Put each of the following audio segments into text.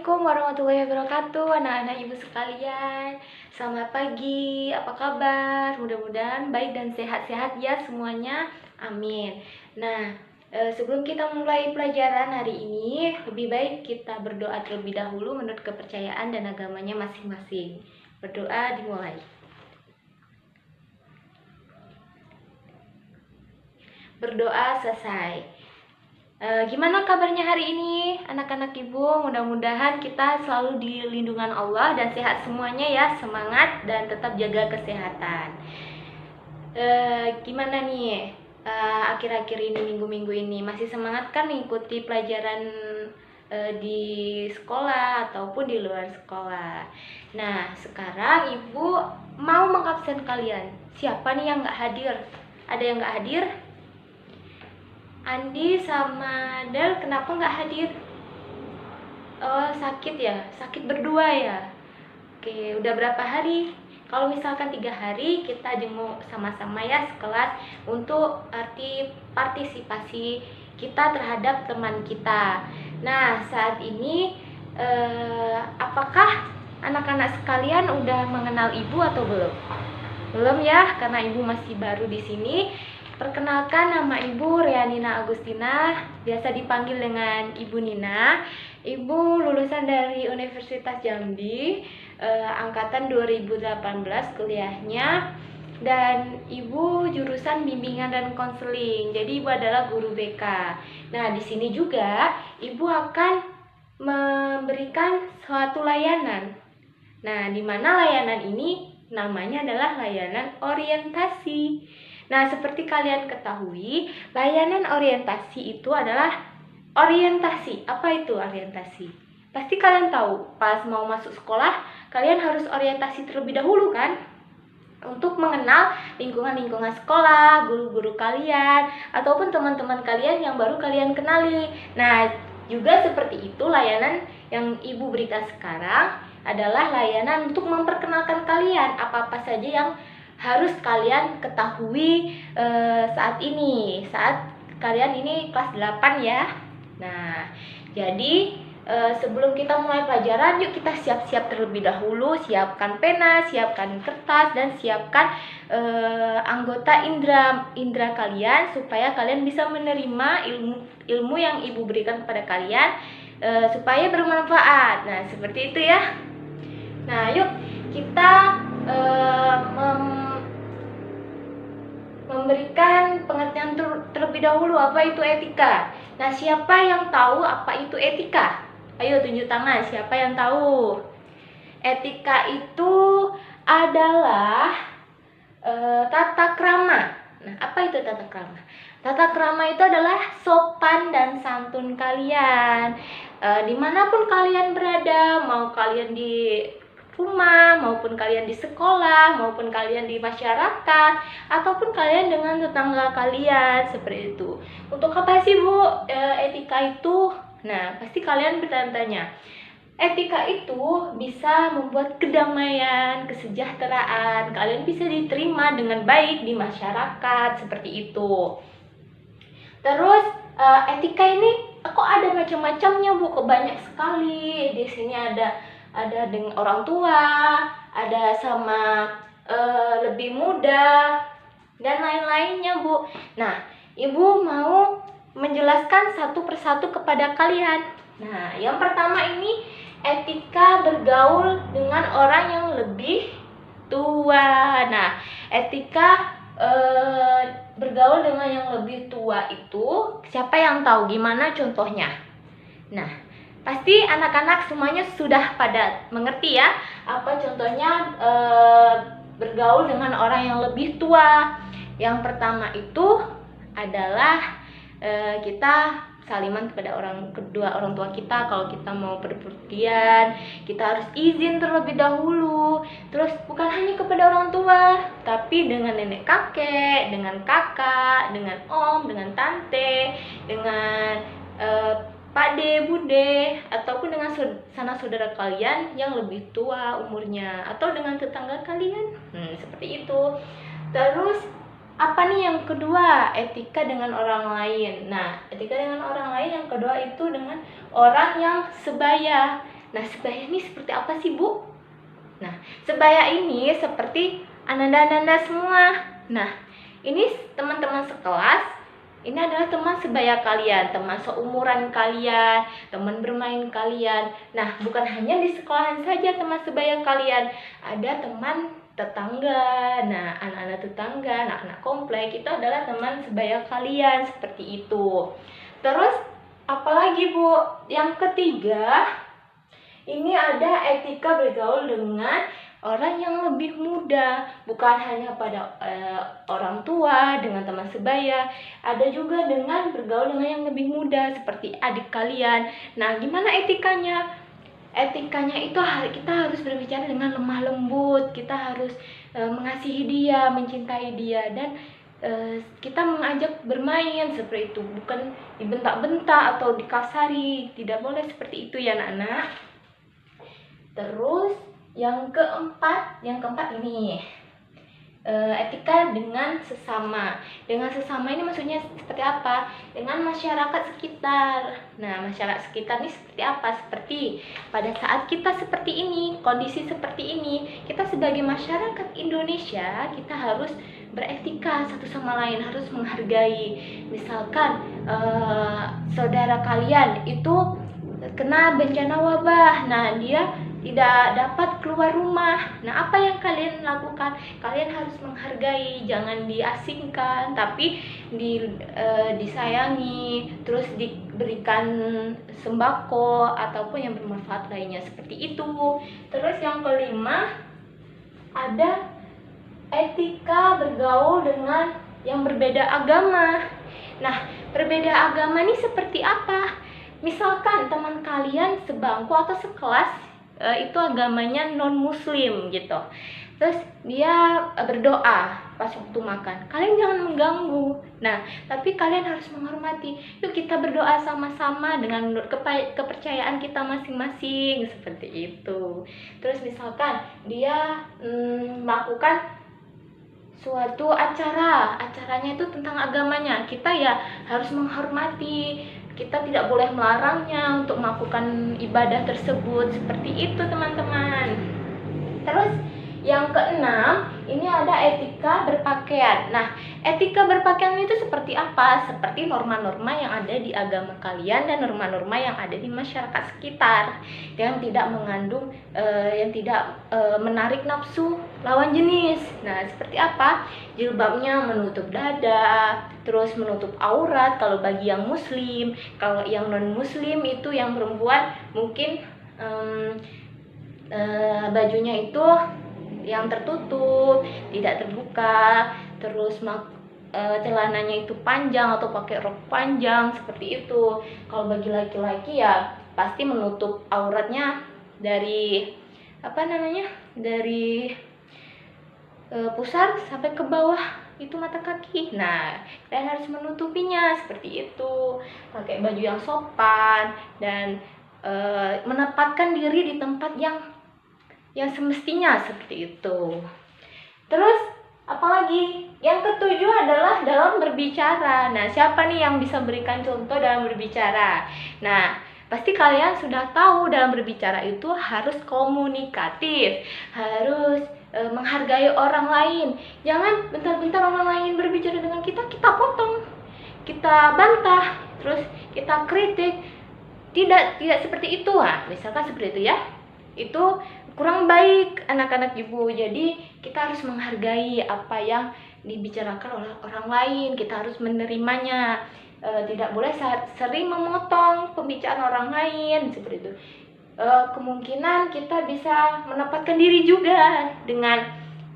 Assalamualaikum warahmatullahi wabarakatuh, anak-anak ibu sekalian. Selamat pagi, apa kabar? Mudah-mudahan baik dan sehat-sehat ya semuanya. Amin. Nah, sebelum kita mulai pelajaran hari ini, lebih baik kita berdoa terlebih dahulu menurut kepercayaan dan agamanya masing-masing. Berdoa dimulai. Berdoa selesai. Gimana kabarnya hari ini anak-anak ibu? Mudah-mudahan kita selalu di lindungan Allah dan sehat semuanya ya. Semangat dan tetap jaga kesehatan. Gimana nih akhir-akhir ini, minggu-minggu ini? Masih semangat kan mengikuti pelajaran di sekolah ataupun di luar sekolah? Nah, sekarang ibu mau mengabsen kalian. Siapa nih yang nggak hadir? Ada yang nggak hadir? Andi sama Del kenapa nggak hadir? Oh, sakit ya? Sakit berdua ya? Oke, udah berapa hari? Kalau misalkan 3 hari, kita jenguk sama-sama ya sekelas untuk arti partisipasi kita terhadap teman kita. Nah, saat ini apakah anak-anak sekalian udah mengenal ibu atau belum? Belum ya, karena ibu masih baru di sini. Perkenalkan, nama ibu Rianina Agustina, biasa dipanggil dengan Ibu Nina. Ibu lulusan dari Universitas Jambi, angkatan 2018 kuliahnya, dan ibu jurusan bimbingan dan konseling. Jadi ibu adalah guru BK. Nah, di sini juga ibu akan memberikan suatu layanan. Nah, di mana layanan ini namanya adalah layanan orientasi. Nah, seperti kalian ketahui, layanan orientasi itu adalah orientasi. Apa itu orientasi? Pasti kalian tahu, pas mau masuk sekolah, kalian harus orientasi terlebih dahulu kan? Untuk mengenal lingkungan-lingkungan sekolah, guru-guru kalian, ataupun teman-teman kalian yang baru kalian kenali. Nah, juga seperti itu layanan yang ibu berikan sekarang adalah layanan untuk memperkenalkan kalian apa-apa saja yang harus kalian ketahui saat kalian ini kelas 8 ya. Nah, jadi sebelum kita mulai pelajaran, yuk kita siap-siap terlebih dahulu. Siapkan pena, siapkan kertas, dan siapkan anggota indera kalian supaya kalian bisa menerima ilmu yang ibu berikan kepada kalian supaya bermanfaat. Nah, seperti itu ya. Nah, yuk kita memberikan pengertian terlebih dahulu apa itu etika. Nah, siapa yang tahu apa itu etika? Ayo tunjuk tangan, siapa yang tahu? Etika itu adalah tata krama. Nah, apa itu tata krama? Tata krama itu adalah sopan dan santun kalian. Dimanapun kalian berada, mau kalian di rumah, maupun kalian di sekolah, maupun kalian di masyarakat, ataupun kalian dengan tetangga kalian, seperti itu. Untuk apa sih Bu etika itu? Nah, pasti kalian bertanya-tanya. Etika itu bisa membuat kedamaian, kesejahteraan, kalian bisa diterima dengan baik di masyarakat, seperti itu. Terus etika ini kok ada macam-macamnya Bu, kok banyak sekali. Di sini ada dengan orang tua, ada sama lebih muda, dan lain-lainnya Bu. Nah, ibu mau menjelaskan satu persatu kepada kalian. Nah, yang pertama ini etika bergaul dengan orang yang lebih tua. Nah, etika bergaul dengan yang lebih tua itu siapa yang tahu gimana contohnya? Nah, pasti anak-anak semuanya sudah pada mengerti ya apa contohnya bergaul dengan orang yang lebih tua. Yang pertama itu adalah kita saliman kepada kedua orang tua kita. Kalau kita mau bepergian, kita harus izin terlebih dahulu. Terus bukan hanya kepada orang tua, tapi dengan nenek kakek, dengan kakak, dengan om, dengan tante, dengan Pak De, Bude, ataupun dengan sanak saudara kalian yang lebih tua umurnya, atau dengan tetangga kalian, seperti itu. Terus apa nih yang kedua? Etika dengan orang lain. Nah, etika dengan orang lain yang kedua itu dengan orang yang sebaya. Nah, sebaya ini seperti apa sih, Bu? Nah, sebaya ini seperti ananda-ananda semua. Nah, ini teman-teman sekelas, ini adalah teman sebaya kalian, teman seumuran kalian, teman bermain kalian. Nah, bukan hanya di sekolahan saja teman sebaya kalian, ada teman tetangga. Nah, anak-anak tetangga, anak-anak komplek itu adalah teman sebaya kalian, seperti itu. Terus apalagi, Bu? Yang ketiga, ini ada etika bergaul dengan orang yang lebih muda, bukan hanya pada orang tua dengan teman sebaya, ada juga dengan bergaul dengan yang lebih muda seperti adik kalian. Nah, gimana etikanya? Etikanya itu kita harus berbicara dengan lemah lembut, kita harus mengasihi dia, mencintai dia, dan kita mengajak bermain seperti itu, bukan dibentak-bentak atau dikasari. Tidak boleh seperti itu ya, anak-anak. Terus yang keempat ini etika dengan sesama. Dengan sesama ini maksudnya seperti apa? Dengan masyarakat sekitar. Nah, masyarakat sekitar ini seperti apa? Seperti pada saat kita seperti ini, kondisi seperti ini, kita sebagai masyarakat Indonesia, kita harus beretika satu sama lain, harus menghargai. Misalkan saudara kalian itu kena bencana wabah, nah dia tidak dapat keluar rumah. Nah, apa yang kalian lakukan? Kalian harus menghargai, jangan diasingkan, tapi disayangi, terus diberikan sembako ataupun yang bermanfaat lainnya seperti itu. Terus yang kelima, ada etika bergaul dengan yang berbeda agama. Nah, berbeda agama ini seperti apa? Misalkan teman kalian sebangku atau sekelas itu agamanya non muslim gitu, terus dia berdoa pas waktu makan, kalian jangan mengganggu. Nah, tapi kalian harus menghormati. Yuk kita berdoa sama-sama dengan menurut kepercayaan kita masing-masing, seperti itu. Terus misalkan dia melakukan suatu acaranya itu tentang agamanya, kita ya harus menghormati. Kita tidak boleh melarangnya untuk melakukan ibadah tersebut, seperti itu teman-teman. Terus yang keenam, ini ada etika berpakaian. Nah, etika berpakaian itu seperti apa? Seperti norma-norma yang ada di agama kalian dan norma-norma yang ada di masyarakat sekitar, yang tidak mengandung, yang tidak menarik nafsu lawan jenis. Nah, seperti apa? Jilbabnya menutup dada, terus menutup aurat kalau bagi yang muslim. Kalau yang non muslim itu yang perempuan mungkin bajunya itu yang tertutup, tidak terbuka, terus celananya itu panjang atau pakai rok panjang, seperti itu. Kalau bagi laki-laki ya pasti menutup auratnya dari dari pusar sampai ke bawah itu mata kaki. Nah, kalian harus menutupinya seperti itu, pakai baju yang sopan dan menempatkan diri di tempat yang semestinya, seperti itu. Terus apalagi? Yang ketujuh adalah dalam berbicara. Nah, siapa nih yang bisa berikan contoh dalam berbicara? Nah, pasti kalian sudah tahu dalam berbicara itu harus komunikatif, harus menghargai orang lain. Jangan bentar-bentar orang lain berbicara dengan kita potong, kita bantah, terus kita kritik. Tidak seperti itu. Misalkan seperti itu ya. Itu kurang baik anak-anak ibu. Jadi kita harus menghargai apa yang dibicarakan oleh orang lain, kita harus menerimanya. Tidak boleh sering memotong pembicaraan orang lain, seperti itu. Kemungkinan kita bisa menempatkan diri juga dengan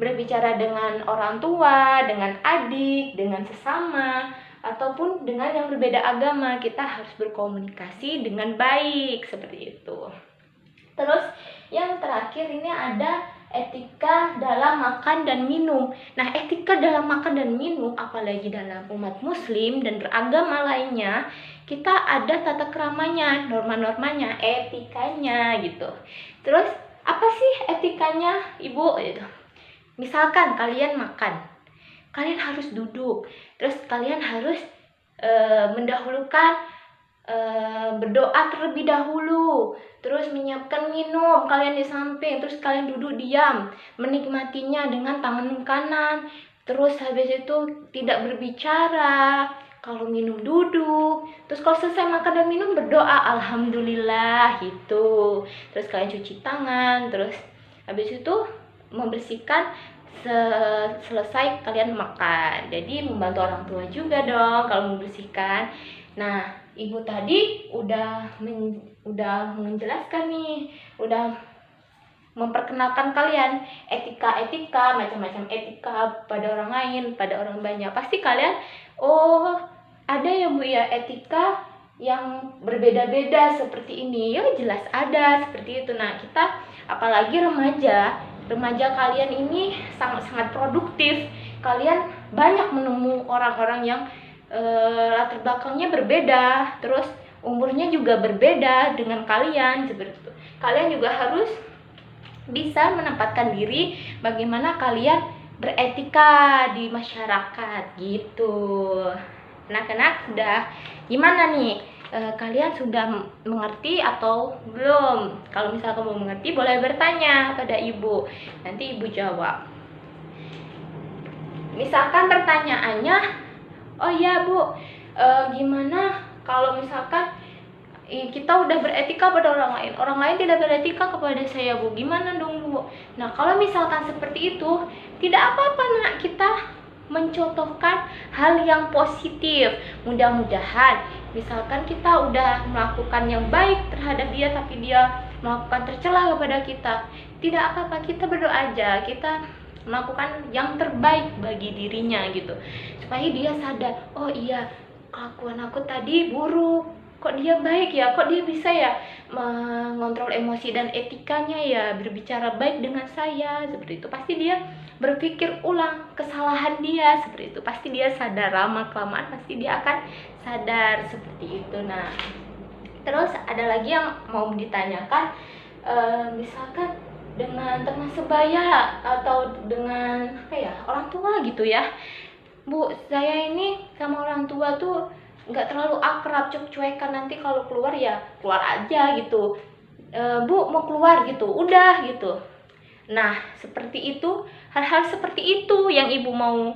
berbicara dengan orang tua, dengan adik, dengan sesama, ataupun dengan yang berbeda agama. Kita harus berkomunikasi dengan baik, seperti itu. Terus yang terakhir ini ada etika dalam makan dan minum. Nah, etika dalam makan dan minum, apalagi dalam umat muslim dan beragama lainnya, kita ada tata keramanya, norma-normanya, etikanya gitu. Terus apa sih etikanya, Ibu? Gitu. Misalkan kalian makan, kalian harus duduk, terus kalian harus mendahulukan berdoa terlebih dahulu, terus menyiapkan minum kalian di samping, terus kalian duduk diam menikmatinya dengan tangan kanan, terus habis itu tidak berbicara, kalau minum duduk, terus kalau selesai makan dan minum berdoa alhamdulillah gitu, terus kalian cuci tangan, terus habis itu membersihkan selesai kalian makan. Jadi membantu orang tua juga dong kalau membersihkan. Nah, ibu tadi udah menjelaskan nih, udah memperkenalkan kalian etika macam-macam etika pada orang lain, pada orang banyak. Pasti kalian, oh ada ya Bu ya etika yang berbeda-beda seperti ini. Ya jelas ada seperti itu. Nah, kita apalagi remaja kalian ini sangat-sangat produktif. Kalian banyak menemu orang-orang yang latar belakangnya berbeda, terus umurnya juga berbeda dengan kalian seperti itu. Kalian juga harus bisa menempatkan diri bagaimana kalian beretika di masyarakat gitu. Anak-anak sudah gimana nih? Kalian sudah mengerti atau belum? Kalau misalkan mau mengerti boleh bertanya pada ibu, nanti ibu jawab. Misalkan pertanyaannya, oh iya Bu, gimana kalau misalkan kita udah beretika pada orang lain tidak beretika kepada saya Bu, gimana dong Bu? Nah kalau misalkan seperti itu, tidak apa-apa nak, kita mencontohkan hal yang positif. Mudah-mudahan misalkan kita udah melakukan yang baik terhadap dia tapi dia melakukan tercela kepada kita, tidak apa-apa, kita berdoa aja, kita melakukan yang terbaik bagi dirinya gitu, supaya dia sadar, oh iya kelakuan aku tadi buruk, kok dia baik ya, kok dia bisa ya mengontrol emosi dan etikanya ya, berbicara baik dengan saya seperti itu. Pasti dia berpikir ulang kesalahan dia seperti itu, pasti dia sadar, lama kelamaan pasti dia akan sadar seperti itu. Nah terus ada lagi yang mau ditanyakan, misalkan dengan teman sebaya atau dengan orang tua gitu ya, Bu, saya ini sama orang tua tuh nggak terlalu akrab, cuek-cuekan, nanti kalau keluar ya keluar aja gitu, Bu mau keluar gitu, udah gitu. Nah seperti itu, hal-hal seperti itu yang ibu mau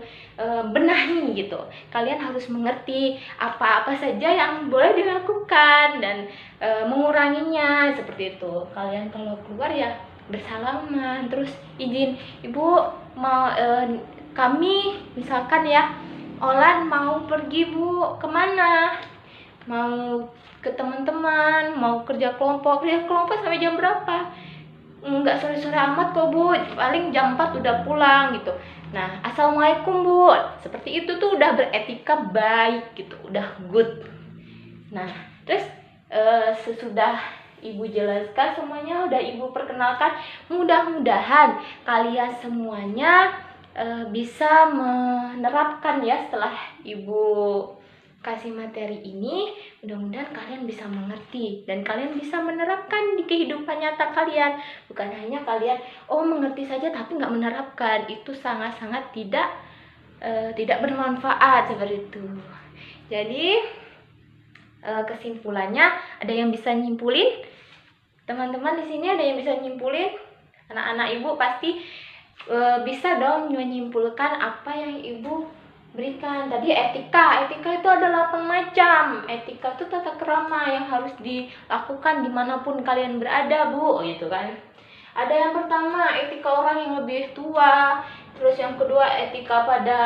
benahi gitu. Kalian harus mengerti apa-apa saja yang boleh dilakukan dan menguranginya seperti itu. Kalian kalau keluar ya bersalaman, terus izin, ibu mau kami misalkan ya Olan mau pergi Bu, kemana? Mau ke teman-teman, mau kerja kelompok sampai jam berapa? Enggak sore-sore amat kok Bu, paling jam 4 udah pulang gitu. Nah assalamualaikum Bu, seperti itu tuh udah beretika baik gitu, udah good. Nah terus sesudah ibu jelaskan semuanya, udah ibu perkenalkan, mudah-mudahan kalian semuanya bisa menerapkan ya setelah ibu kasih materi ini. Mudah-mudahan kalian bisa mengerti dan kalian bisa menerapkan di kehidupan nyata kalian. Bukan hanya kalian mengerti saja tapi nggak menerapkan, itu sangat-sangat tidak bermanfaat seperti itu. Jadi kesimpulannya, ada yang bisa nyimpulin? Teman-teman di sini ada yang bisa nyimpulin? Anak-anak ibu pasti bisa dong menyimpulkan apa yang ibu berikan tadi. Etika itu ada 8 macam. Etika itu tata krama yang harus dilakukan dimanapun kalian berada Bu, gitu kan. Ada yang pertama etika orang yang lebih tua, terus yang kedua etika pada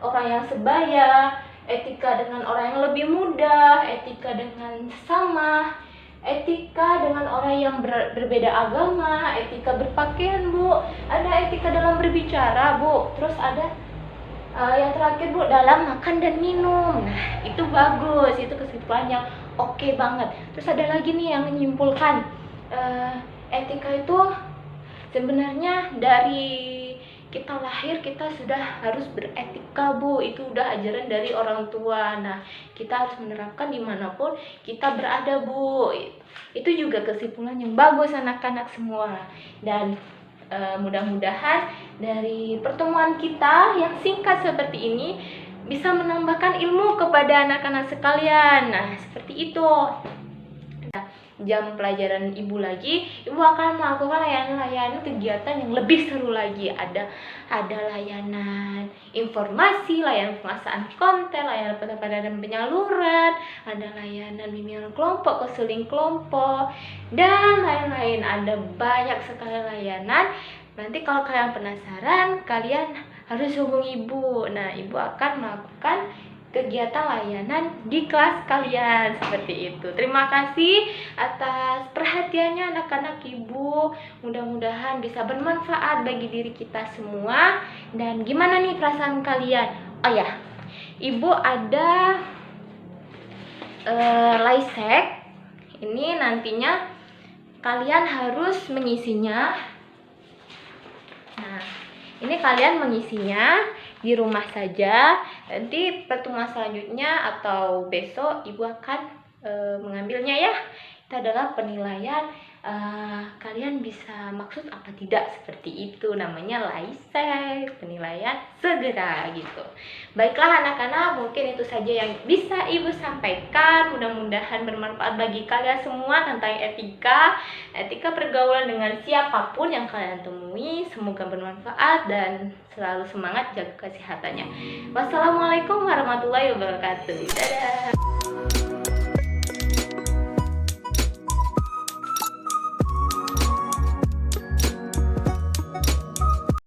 orang yang sebaya, etika dengan orang yang lebih muda, etika dengan sesama, etika dengan orang yang berbeda agama, etika berpakaian Bu, ada etika dalam berbicara Bu, terus ada yang terakhir Bu, dalam makan dan minum. Nah itu bagus, itu kesimpulannya oke banget. Terus ada lagi nih yang menyimpulkan, etika itu sebenarnya dari kita lahir kita sudah harus beretika Bu, itu udah ajaran dari orang tua. Nah kita harus menerapkan dimanapun kita berada Bu. Itu juga kesimpulan yang bagus anak-anak semua. Dan mudah-mudahan dari pertemuan kita yang singkat seperti ini bisa menambahkan ilmu kepada anak-anak sekalian. Nah, seperti itu. Jam pelajaran ibu lagi, ibu akan melakukan layanan-layanan kegiatan yang lebih seru lagi. Ada layanan informasi, layanan pemasakan konten, layanan pendampingan penyaluran, ada layanan bimbingan kelompok, konseling kelompok, dan lain-lain. Ada banyak sekali layanan. Nanti kalau kalian penasaran, kalian harus hubungi ibu. Nah, ibu akan melakukan kegiatan layanan di kelas kalian seperti itu. Terima kasih atas perhatiannya anak-anak ibu. Mudah-mudahan bisa bermanfaat bagi diri kita semua. Dan gimana nih perasaan kalian? Oh ya, ibu ada Laisek. Ini nantinya kalian harus mengisinya. Nah, ini kalian mengisinya di rumah saja. Nanti pertemuan selanjutnya atau besok ibu akan mengambilnya ya. Itu adalah penilaian kalian bisa maksud apa tidak, seperti itu. Namanya Laisek, penilaian segera gitu. Baiklah anak-anak, mungkin itu saja yang bisa ibu sampaikan. Mudah-mudahan bermanfaat bagi kalian semua tentang etika pergaulan dengan siapapun yang kalian temui. Semoga bermanfaat dan selalu semangat jaga kesehatannya. Wassalamualaikum warahmatullahi wabarakatuh. Dadah.